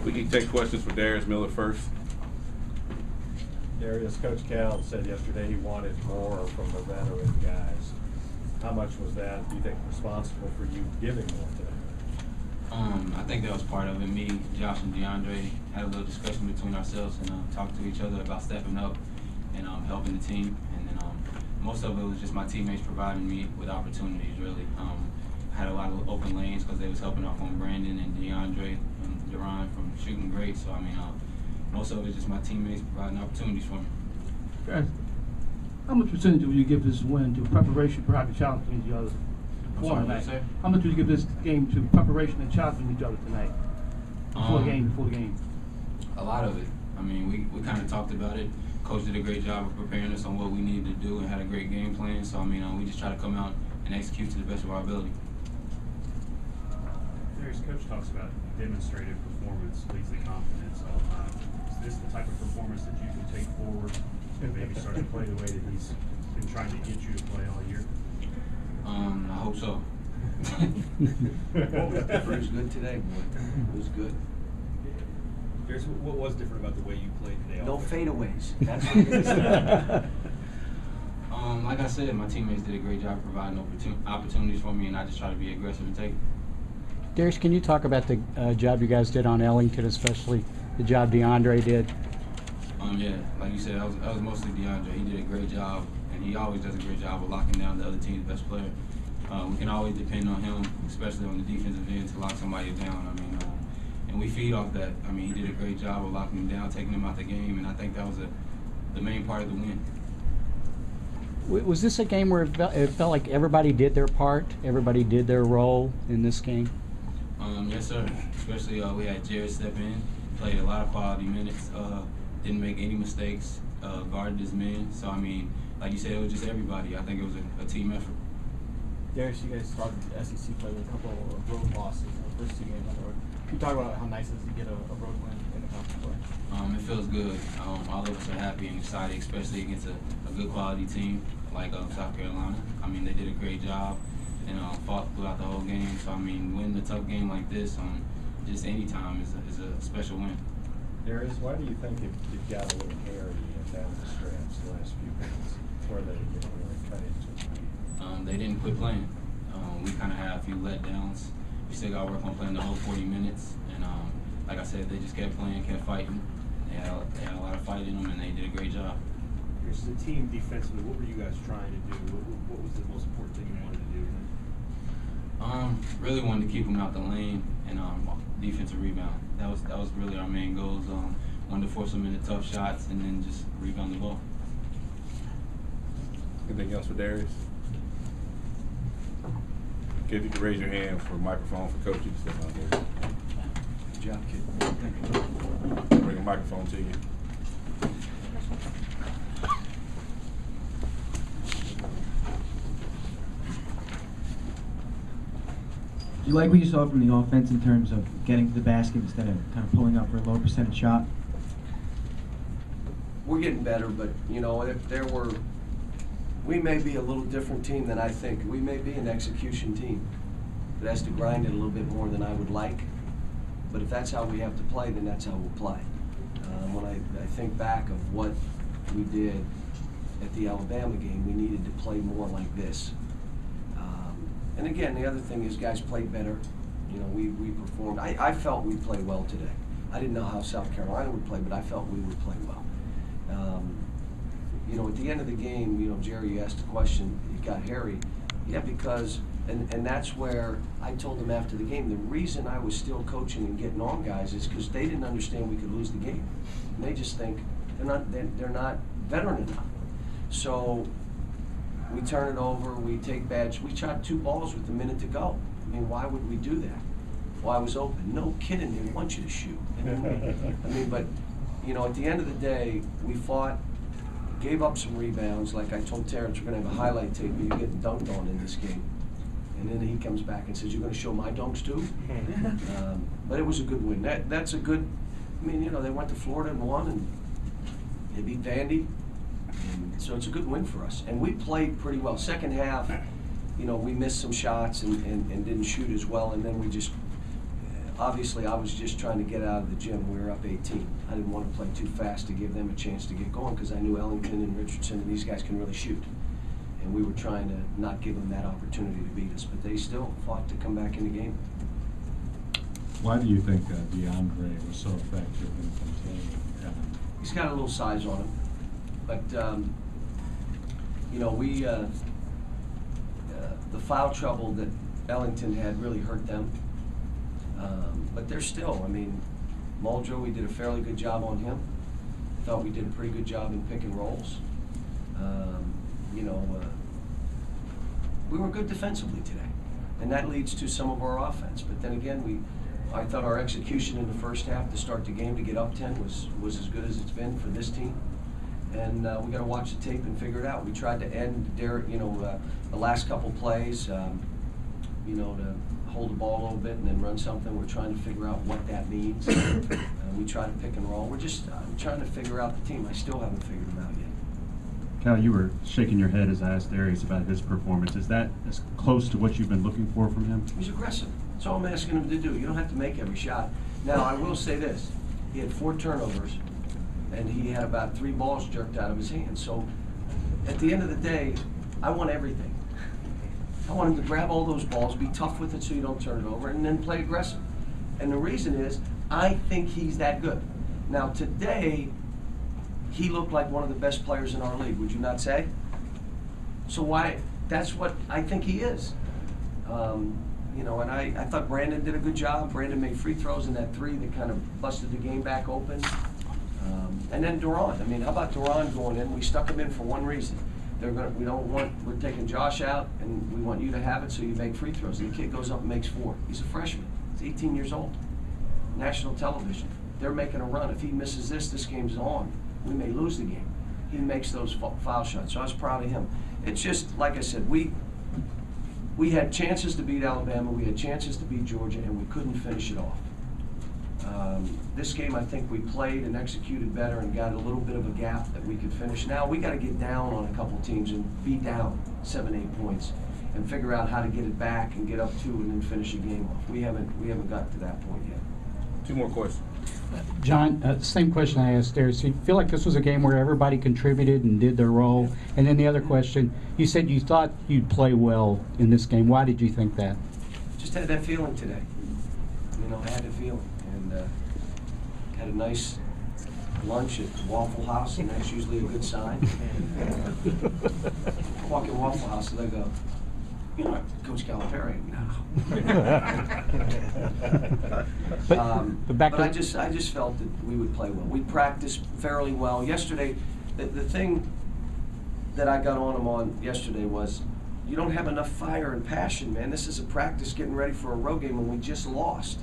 We can take questions for Darius Miller first. Darius, Coach Cal said yesterday he wanted more from the veteran guys. How much was that, do you think, responsible for you giving more today? I think that was part of it. Me, Josh, and DeAndre had a little discussion between ourselves and talked to each other about stepping up and helping the team. And then most of it was just my teammates providing me with opportunities, really. I had a lot of open lanes because they was helping off on Brandon and DeAndre and Duran from shooting great. So, I mean, most of it is just my teammates providing opportunities for me. Guys, how much percentage would you give this win to preparation, perhaps challenging each other? I'm sorry, what did you say? How much would you give this game to preparation and challenging each other tonight? Before the game. A lot of it. I mean, we kind of talked about it. Coach did a great job of preparing us on what we needed to do and had a great game plan. So, I mean, we just try to come out and execute to the best of our ability. Darius, Coach talks about demonstrated performance leads to confidence all the time. Is this the type of performance that you can take forward and maybe start to play the way that he's been trying to get you to play all year? I hope so. It was good today, boy. It was good. Darius, what was different about the way you played today? No fadeaways. That's what it is. Like I said, my teammates did a great job providing opportunities for me, and I just try to be aggressive and take it. Darius, can you talk about the job you guys did on Ellington, especially the job DeAndre did? Yeah, like you said, that was mostly DeAndre. He did a great job, and he always does a great job of locking down the other team's best player. We can always depend on him, especially on the defensive end, to lock somebody down. I mean, and we feed off that. I mean, he did a great job of locking him down, taking him out the game, and I think that was the main part of the win. Was this a game where it felt like everybody did their part, everybody did their role in this game? Yes, sir. Especially we had Jared step in, played a lot of quality minutes, didn't make any mistakes, guarded his men. So, I mean, like you said, it was just everybody. I think it was a team effort. Darius, you guys started the SEC play with a couple of road losses in the first 2 games on the road. Can you talk about how nice it is to get a road win in the conference play? It feels good. All of us are happy and excited, especially against a good quality team like South Carolina. I mean, they did a great job and fought throughout the whole game. So, I mean, winning a tough game like this, just any time is a special win. Darius, why do you think it got a little hairy down the stretch the last few minutes where they really cut into it? They didn't quit playing. We kind of had a few letdowns. We still got to work on playing the whole 40 minutes. And like I said, they just kept playing, kept fighting. They had a lot of fight in them, and they did a great job. As a team defensively, what were you guys trying to do? What was the most important thing you wanted to do? Really wanted to keep them out the lane and defensive rebound. That was really our main goals. Wanted to force them into tough shots and then just rebound the ball. Anything else for Darius? Okay, if you could raise your hand for a microphone for Coach, you can step out there. Good job, kid. Bring a microphone to you. Do you like what you saw from the offense in terms of getting to the basket instead of kind of pulling up for a low percentage shot? We're getting better, but, you know, if there were, we may be a little different team than I think. We may be an execution team that has to grind it a little bit more than I would like. But if that's how we have to play, then that's how we'll play. When I think back of what we did at the Alabama game, we needed to play more like this. And again, the other thing is guys played better. You know, we performed. I felt we played well today. I didn't know how South Carolina would play, but I felt we would play well. You know, at the end of the game, you know, Jerry, you asked the question, it got hairy. Yeah, because, and that's where I told them after the game, the reason I was still coaching and getting on guys is because they didn't understand we could lose the game. And they just think they're not veteran enough. So we turn it over, we take bad, we shot 2 balls with a minute to go. I mean, why would we do that? Well, I was open. No kidding, they want you to shoot. I mean, but, you know, at the end of the day, we fought, gave up some rebounds. Like I told Terrence, we're going to have a highlight tape of you getting dunked on in this game. And then he comes back and says, you're going to show my dunks too? But it was a good win. That's a good, I mean, you know, they went to Florida and won, and they beat Vandy. And so it's a good win for us. And we played pretty well. Second half, you know, we missed some shots and didn't shoot as well. And then we just, obviously I was just trying to get out of the gym. We were up 18. I didn't want to play too fast to give them a chance to get going because I knew Ellington and Richardson and these guys can really shoot. And we were trying to not give them that opportunity to beat us, but they still fought to come back in the game. Why do you think DeAndre was so effective in containing Evan? He's got a little size on him, but you know, the foul trouble that Ellington had really hurt them. But they're still, I mean, Muldrow, we did a fairly good job on him. Thought we did a pretty good job in pick and rolls. You know, we were good defensively today, and that leads to some of our offense. But then again, I thought our execution in the first half to start the game to get up 10 was as good as it's been for this team. And we got to watch the tape and figure it out. We tried to end Derek, you know, the last couple plays, you know, to hold the ball a little bit and then run something. We're trying to figure out what that means. We try to pick and roll. We're just trying to figure out the team. I still haven't figured them out yet. Cal, you were shaking your head as I asked Darius about his performance. Is that as close to what you've been looking for from him? He's aggressive. That's all I'm asking him to do. You don't have to make every shot. Now, I will say this. He had 4 turnovers, and he had about 3 balls jerked out of his hands. So, at the end of the day, I want everything. I want him to grab all those balls, be tough with it so you don't turn it over, and then play aggressive. And the reason is, I think he's that good. Now, today, he looked like one of the best players in our league, would you not say? So why, that's what I think he is. You know, and I thought Brandon did a good job. Brandon made free throws in that 3 that kind of busted the game back open. And then Duran. I mean, how about Duran going in? We stuck him in for one reason. We're taking Josh out, and we want you to have it so you make free throws. And the kid goes up and makes 4. He's a freshman. He's 18 years old. National television. They're making a run. If he misses this game's on. We may lose the game. He makes those foul shots, so I was proud of him. It's just, like I said, we had chances to beat Alabama, we had chances to beat Georgia, and we couldn't finish it off. This game, I think we played and executed better and got a little bit of a gap that we could finish. Now we got to get down on a couple teams and be down 7, 8 points and figure out how to get it back and get up 2 and then finish a game off. We haven't got to that point yet. 2 more questions. John, same question I asked Darius. You feel like this was a game where everybody contributed and did their role? And then the other question, you said you thought you'd play well in this game. Why did you think that? Just had that feeling today. You know, I had the feeling. And had a nice lunch at Waffle House, and that's usually a good sign. I walk in Waffle House and they go, you know, Coach Calipari. No. But I just felt that we would play well. We practiced fairly well. Yesterday, the thing that I got on them on yesterday was, you don't have enough fire and passion, man. This is a practice getting ready for a road game, and we just lost.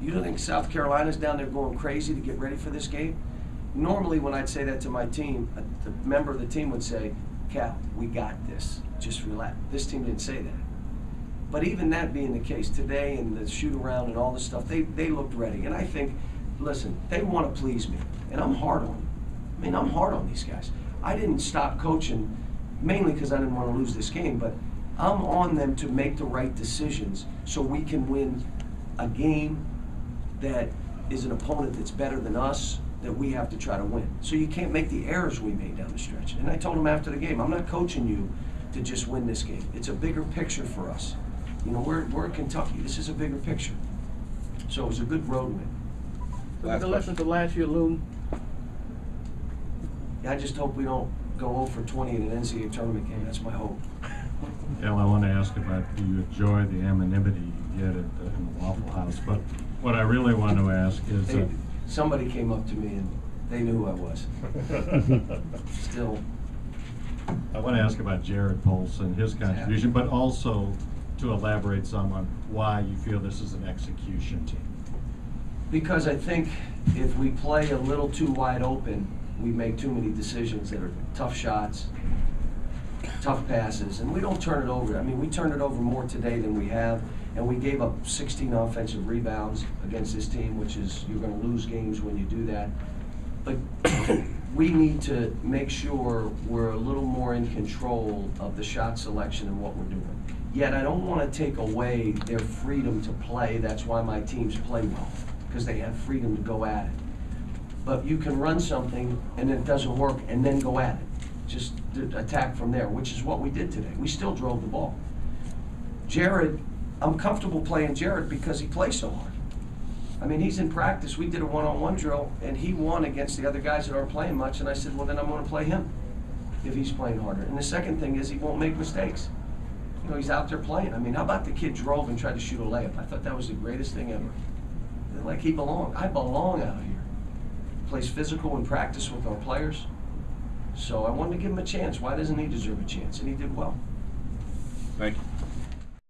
You don't think South Carolina's down there going crazy to get ready for this game? Normally, when I'd say that to my team, the member of the team would say, Cal, we got this. Just relax. This team didn't say that. But even that being the case today and the shoot around and all this stuff, they looked ready. And I think, listen, they want to please me. And I'm hard on them. I mean, I'm hard on these guys. I didn't stop coaching mainly because I didn't want to lose this game, but I'm on them to make the right decisions so we can win a game that is an opponent that's better than us, that we have to try to win. So you can't make the errors we made down the stretch. And I told them after the game, I'm not coaching you to just win this game. It's a bigger picture for us. You know, we're in Kentucky. This is a bigger picture. So it was a good road win. Did the lesson to last year, Lou? Yeah, I just hope we don't go 0 for 20 in an NCAA tournament game. That's my hope. Al, I want to ask about, do you enjoy the anonymity you get in the Waffle House? But what I really want to ask is... somebody came up to me and they knew who I was. Still. I want to ask about Jared Polson, his contribution, but also to elaborate some on why you feel this is an execution team. Because I think if we play a little too wide open, we make too many decisions that are tough shots, tough passes, and we don't turn it over. I mean, we turned it over more today than we have, and we gave up 16 offensive rebounds against this team, which is, you're going to lose games when you do that. But we need to make sure we're a little more in control of the shot selection and what we're doing. Yet I don't want to take away their freedom to play. That's why my teams play well, because they have freedom to go at it. But you can run something and it doesn't work and then go at it. Just attack from there, which is what we did today. We still drove the ball. Jared, I'm comfortable playing Jared because he plays so hard. I mean, he's in practice. We did a one-on-one drill, and he won against the other guys that aren't playing much, and I said, well, then I'm going to play him if he's playing harder. And the second thing is he won't make mistakes. You know, he's out there playing. I mean, how about the kid drove and tried to shoot a layup? I thought that was the greatest thing ever. Like, he belonged. I belong out here. Plays physical in practice with our players. So I wanted to give him a chance. Why doesn't he deserve a chance? And he did well. Thank you.